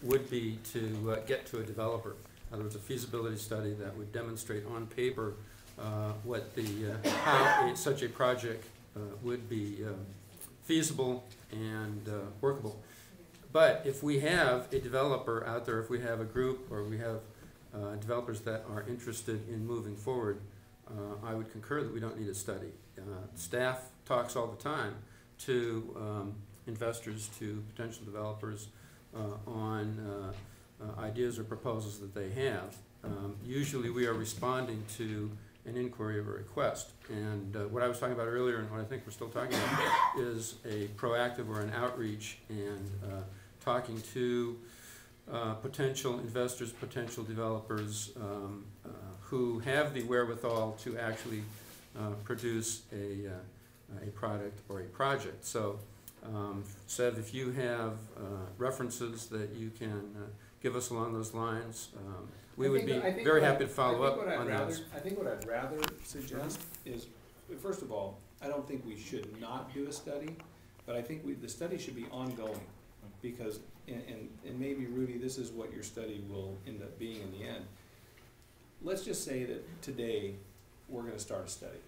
would be to get to a developer. In other words, a feasibility study that would demonstrate on paper what how such a project would be feasible and workable. But if we have a developer out there, if we have a group or we have developers that are interested in moving forward, I would concur that we don't need a study. Staff talks all the time to investors, to potential developers on ideas or proposals that they have. Usually we are responding to an inquiry or a request. And what I was talking about earlier, and what I think we're still talking about, is a proactive or an outreach and talking to potential investors, potential developers who have the wherewithal to actually produce a product or a project. So, Sev, if you have references that you can give us along those lines, we would be very happy to follow up on those. I think what I'd rather suggest is, first of all, I don't think we should not do a study, but I think the study should be ongoing, because, and maybe, Rudy, this is what your study will end up being in the end. Let's just say that today we're going to start a study,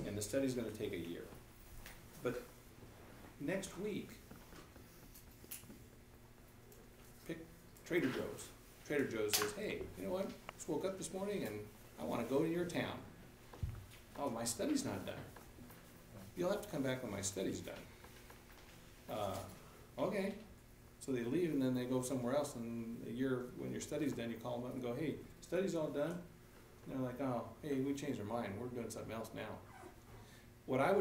and the study's going to take a year. But next week, pick Trader Joe's. Trader Joe's says, hey, you know what? I just woke up this morning and I want to go to your town. Oh, my study's not done. You'll have to come back when my study's done. Okay. So they leave and then they go somewhere else, and a year, when your study's done, you call them up and go, hey, study's all done? And they're like, oh, hey, we changed our mind. We're doing something else now. What I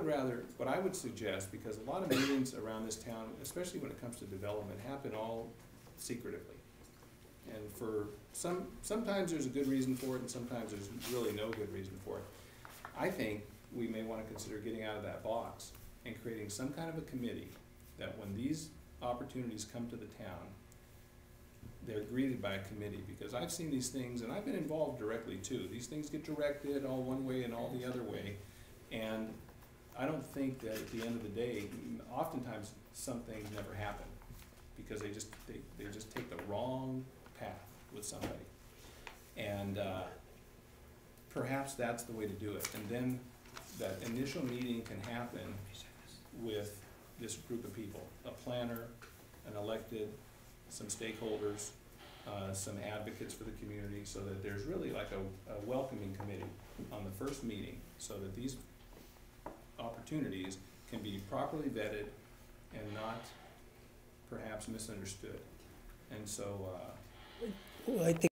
would suggest, because a lot of meetings around this town, especially when it comes to development, happen all secretively. And for sometimes there's a good reason for it, and sometimes there's really no good reason for it. I think we may want to consider getting out of that box and creating some kind of a committee that when these opportunities come to the town, they're greeted by a committee, because I've seen these things, and I've been involved directly too. These things get directed all one way and all the other way, and I don't think that at the end of the day, oftentimes some things never happen, because they just take the wrong path with somebody. And perhaps that's the way to do it. And then that initial meeting can happen with this group of people, a planner, an elected, some stakeholders, some advocates for the community, so that there's really like a welcoming committee on the first meeting, so that these opportunities can be properly vetted and not perhaps misunderstood. And so well, I think